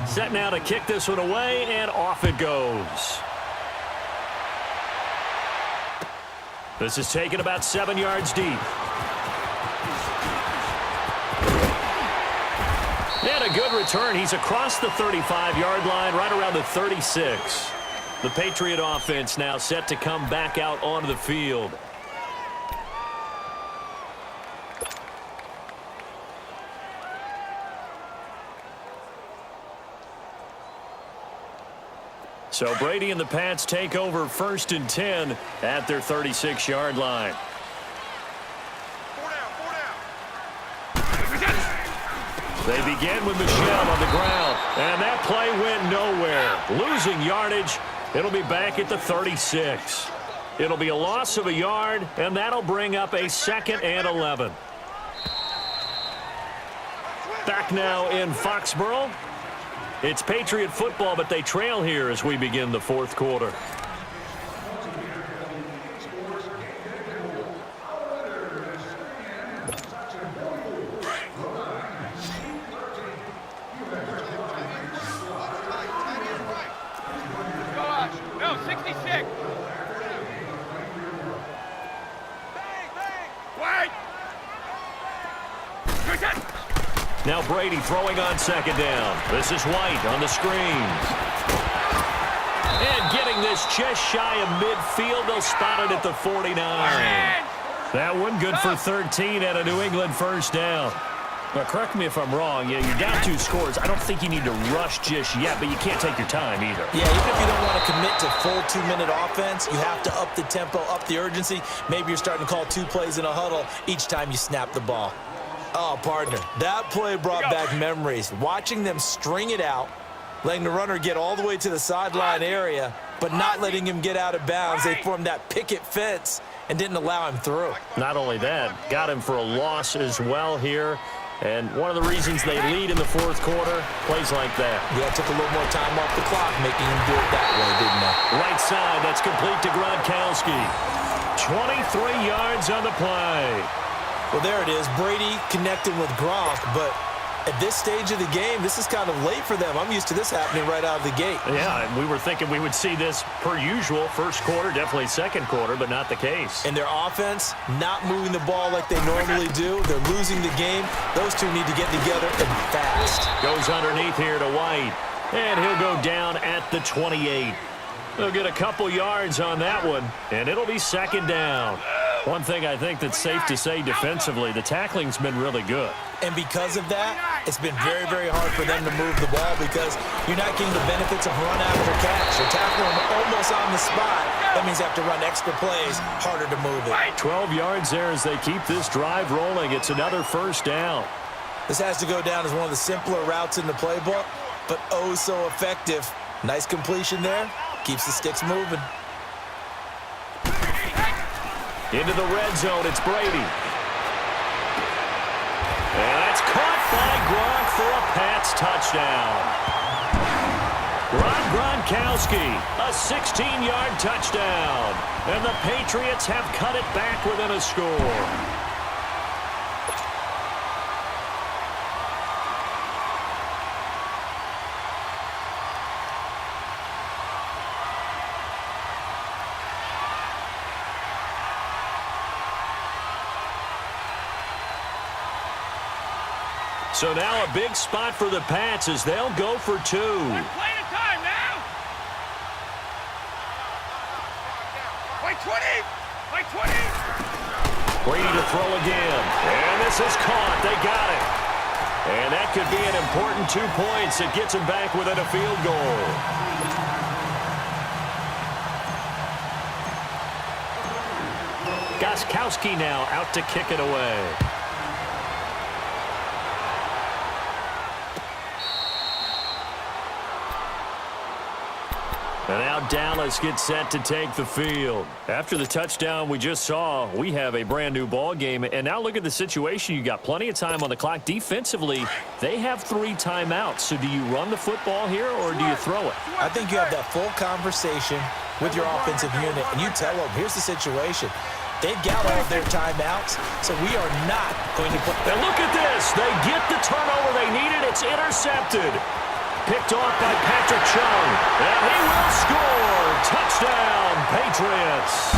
Set now to kick this one away, and off it goes. This is taken about 7 yards deep. And a good return. He's across the 35-yard line, right around the 36. The Patriot offense now set to come back out onto the field. So Brady and the Pats take over 1st and 10 at their 36-yard line. They begin with Michel on the ground, and that play went nowhere. Losing yardage. It'll be back at the 36. It'll be a loss of a yard, and that'll bring up a 2nd and 11. Back now in Foxborough. It's Patriot football, but they trail here as we begin the 4th quarter. No, 66. Wait. Now Brady throwing on 2nd down. This is White on the screens. And getting this just shy of midfield. They'll spot it at the 49. That one good for 13 at a New England 1st down. Now, correct me if I'm wrong. Yeah, you're down 2 scores. I don't think you need to rush just yet, but you can't take your time either. Yeah, even if you don't want to commit to full 2-minute offense, you have to up the tempo, up the urgency. Maybe you're starting to call 2 plays in a huddle each time you snap the ball. Oh, partner, that play brought back memories. Watching them string it out, letting the runner get all the way to the sideline area, but not letting him get out of bounds. They formed that picket fence and didn't allow him through. Not only that, got him for a loss as well here. And one of the reasons they lead in the 4th quarter, plays like that. Yeah, it took a little more time off the clock, making him do it that way, didn't it? Right side, that's complete to Gronkowski. 23 yards on the play. Well, there it is. Brady connecting with Gronk, but at this stage of the game, this is kind of late for them. I'm used to this happening right out of the gate. Yeah, and we were thinking we would see this per usual. 1st quarter, definitely 2nd quarter, but not the case. And their offense not moving the ball like they normally do. They're losing the game. Those two need to get together and fast. Goes underneath here to White, and he'll go down at the 28. They'll get a couple yards on that one, and it'll be 2nd down. One thing I think that's safe to say defensively, the tackling's been really good. And because of that, it's been very, very hard for them to move the ball because you're not getting the benefits of run after catch. You're tackling them almost on the spot. That means they have to run extra plays, harder to move it. 12 yards there as they keep this drive rolling. It's another 1st down. This has to go down as one of the simpler routes in the playbook, but oh so effective. Nice completion there. Keeps the sticks moving. Into the red zone, it's Brady. And that's caught by Gronk for a Pats touchdown. Gronkowski, a 16-yard touchdown. And the Patriots have cut it back within a score. So now a big spot for the Pats as they'll go for 2. 1 play at a time now. By 20. By 20. Brady to throw again. And this is caught. They got it. And that could be an important 2 points. It gets them back within a field goal. Gronkowski now out to kick it away. And now Dallas gets set to take the field. After the touchdown we just saw, we have a brand new ball game. And now look at the situation. You got plenty of time on the clock. Defensively, they have 3 timeouts. So do you run the football here or do you throw it? I think you have that full conversation with your offensive unit, and you tell them, here's the situation. They've got all of their timeouts, so we are not going to put... And look at this. They get the turnover they needed. It's intercepted. picked off by Patrick Chung. And he will score. Touchdown, Patriots.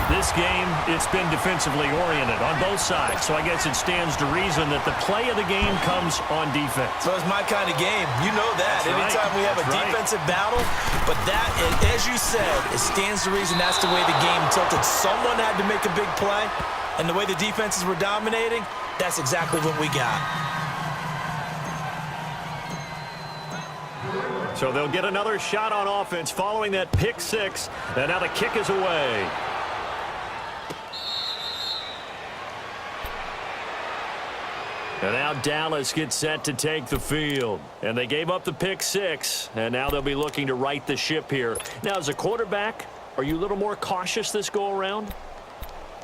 This game, it's been defensively oriented on both sides, so I guess it stands to reason that the play of the game comes on defense. So it's my kind of game. You know that. That's Anytime right. we have That's a right. defensive battle, but that, as you said, it stands to reason that's the way the game tilted. Someone had to make a big play, and the way the defenses were dominating, that's exactly what we got. So they'll get another shot on offense following that pick six, and now the kick is away. And now Dallas gets set to take the field. And they gave up the pick six, and now they'll be looking to right the ship here. Now, as a quarterback, are you a little more cautious this go-around?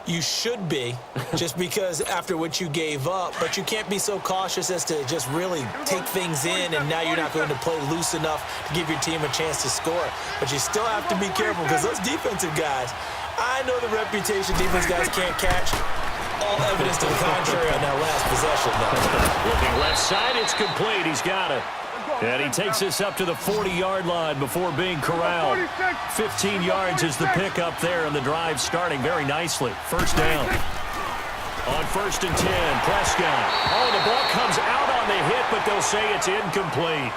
You should be, just because after what you gave up, but you can't be so cautious as to just really take things in, and now you're not going to play loose enough to give your team a chance to score. But you still have to be careful, because those defensive guys, I know the reputation defense guys can't catch. All evidence to the contrary on that last possession, though. Looking left side, it's complete. He's got it. And he takes this up to the 40-yard line before being corralled. 15 yards is the pickup there, and the drive starting very nicely. First down. On 1st and 10, Prescott. Oh, the ball comes out on the hit, but they'll say it's incomplete.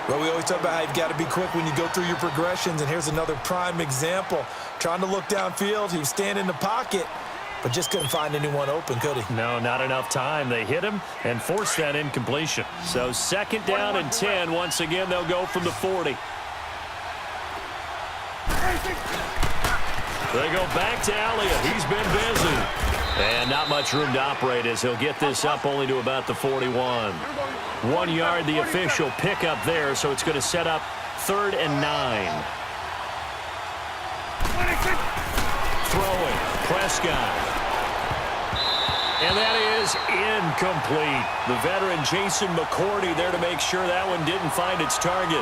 Well, we always talk about how you've got to be quick when you go through your progressions, and here's another prime example. Trying to look downfield, he was standing in the pocket, but just couldn't find anyone open, could he? No, not enough time. They hit him and forced that incompletion. So 2nd down and 10. Once again, they'll go from the 40. They go back to Elliott. He's been busy. And not much room to operate as he'll get this up only to about the 41. 1 yard, the official pickup there, so it's going to set up 3rd and 9. Throwing, Prescott. And that is incomplete. The veteran Jason McCourty there to make sure that one didn't find its target.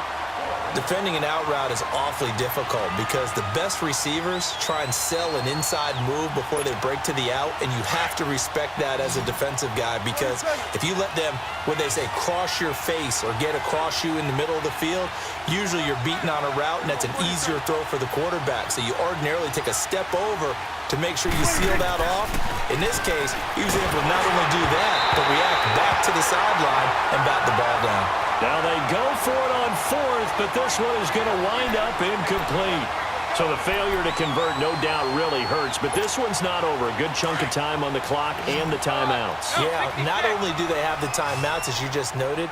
Defending an out route is awfully difficult because the best receivers try and sell an inside move before they break to the out, and you have to respect that as a defensive guy, because if you let them, what they say, cross your face or get across you in the middle of the field, usually you're beaten on a route, and that's an easier throw for the quarterback. So you ordinarily take a step over to make sure you seal that off. In this case, he was able to not only do that, but react back to the sideline and bat the ball down. Now they go for it on 4th, but this one is going to wind up incomplete. So the failure to convert, no doubt, really hurts. But this one's not over. A good chunk of time on the clock and the timeouts. Yeah, not only do they have the timeouts, as you just noted,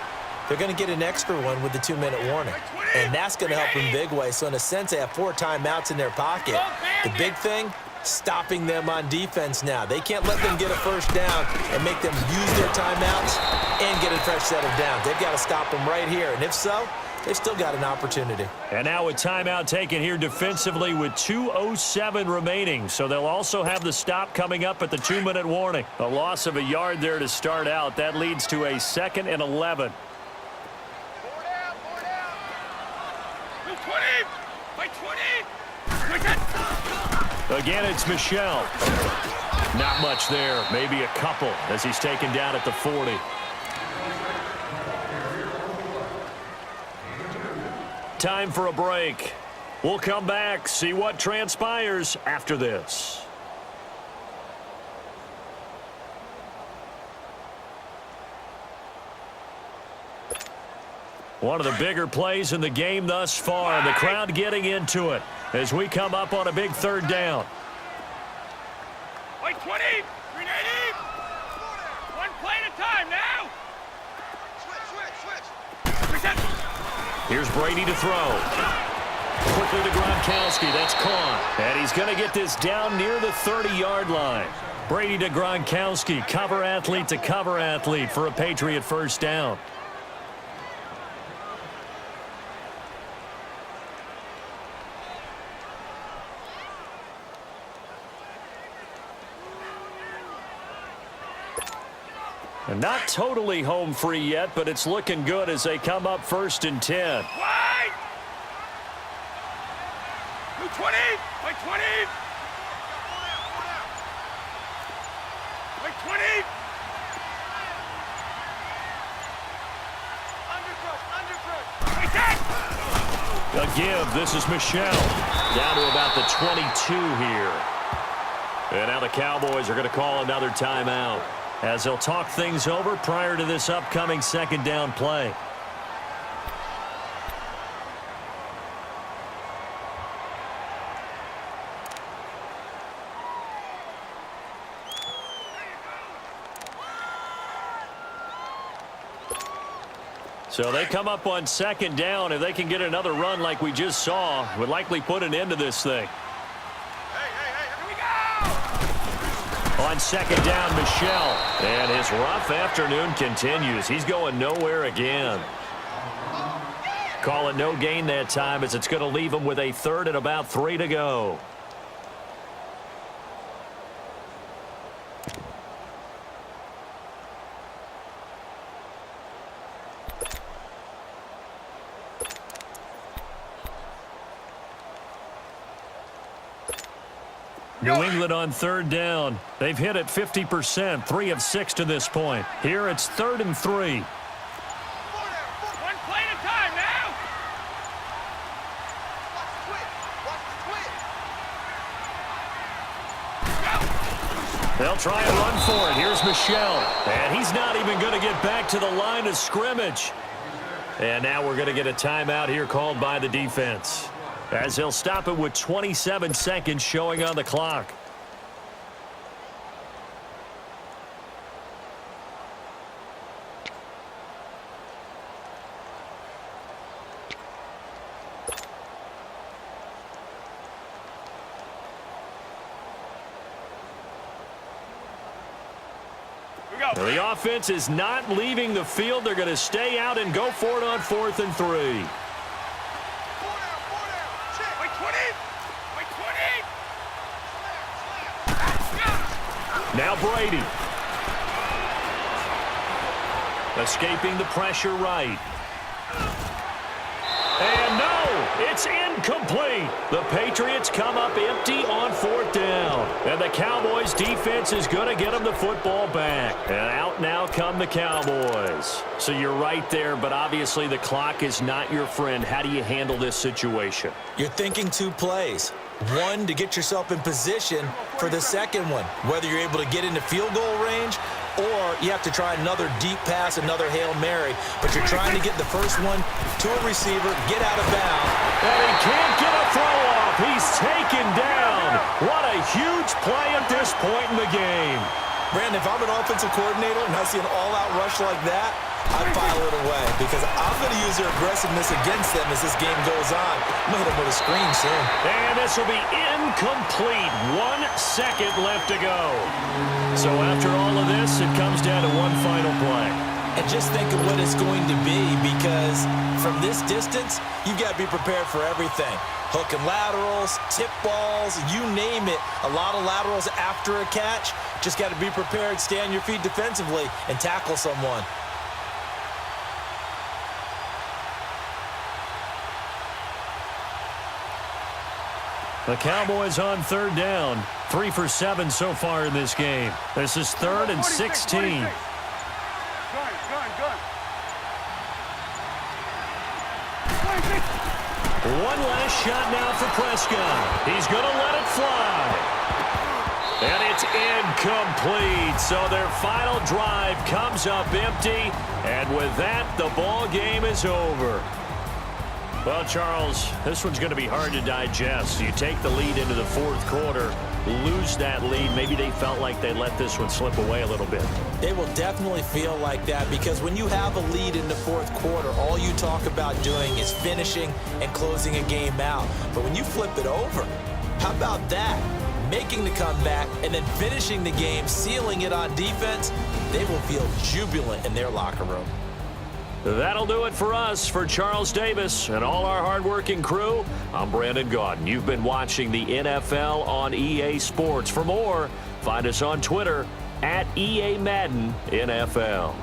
they're going to get an extra one with the 2-minute warning. And that's going to help in big way. So in a sense, they have 4 timeouts in their pocket. The big thing, stopping them on defense now. They can't let them get a first down and make them use their timeouts and get a fresh set of downs. They've got to stop them right here. And if so, they've still got an opportunity. And now a timeout taken here defensively with 2:07 remaining. So they'll also have the stop coming up at the 2-minute warning. A loss of a yard there to start out. That leads to a 2nd and 11. 20! By 20! Again, it's Michel. Not much there. Maybe a couple as he's taken down at the 40. Time for a break. We'll come back, see what transpires after this. One of the bigger plays in the game thus far. The crowd getting into it as we come up on a big 3rd down. By 20! 380! One play at a time now! Switch! Here's Brady to throw. Quickly to Gronkowski. That's caught. And he's going to get this down near the 30-yard line. Brady to Gronkowski. Cover athlete to cover athlete for a Patriot first down. And not totally home free yet, but it's looking good as they come up 1st and 10. Wide! 220! By 20! By 20! A give. This is Michelle. Down to about the 22 here. And now the Cowboys are going to call another timeout as they'll talk things over prior to this upcoming second down play. So they come up on second down. If they can get another run like we just saw, would likely put an end to this thing. Here we go! On second down, Michelle. And his rough afternoon continues. He's going nowhere again. Call it no gain that time as it's going to leave him with a third and about 3 to go. New England on third down. They've hit it 50%, 3 of 6 to this point. Here it's 3rd and 3. One play at a time now! They'll try and run for it. Here's Michelle. And he's not even going to get back to the line of scrimmage. And now we're going to get a timeout here called by the defense, as they'll stop it with 27 seconds showing on the clock. Now the offense is not leaving the field. They're going to stay out and go for it on 4th and 3. Now Brady. Escaping the pressure right. And no, it's incomplete. The Patriots come up empty on 4th down. And the Cowboys defense is going to get them the football back. And out now come the Cowboys. So you're right there, but obviously the clock is not your friend. How do you handle this situation? You're thinking 2 plays. One, to get yourself in position for the second one, whether you're able to get into field goal range or you have to try another deep pass, another Hail Mary, but you're trying to get the first one to a receiver, get out of bounds. And he can't get a throw off. He's taken down. What a huge play at this point in the game. Brandon, if I'm an offensive coordinator and I see an all-out rush like that, I file it away because I'm going to use their aggressiveness against them as this game goes on. I'm going to hit them with a screen soon. And this will be incomplete. 1 second left to go. So after all of this, it comes down to one final play. And just think of what it's going to be, because from this distance, you've got to be prepared for everything. Hook and laterals, tip balls, you name it. A lot of laterals after a catch. Just got to be prepared, stay on your feet defensively, and tackle someone. The Cowboys on 3rd down. 3 for 7 so far in this game. This is 3rd and 16. Gun. One last shot now for Prescott. He's going to let it fly. And it's incomplete. So their final drive comes up empty. And with that, the ball game is over. Well, Charles, this one's going to be hard to digest. You take the lead into the 4th quarter, lose that lead. Maybe they felt like they let this one slip away a little bit. They will definitely feel like that, because when you have a lead in the 4th quarter, all you talk about doing is finishing and closing a game out. But when you flip it over, how about that? Making the comeback and then finishing the game, sealing it on defense, they will feel jubilant in their locker room. That'll do it for us. For Charles Davis and all our hardworking crew, I'm Brandon Gaudin. You've been watching the NFL on EA Sports. For more, find us on Twitter @EA Madden NFL.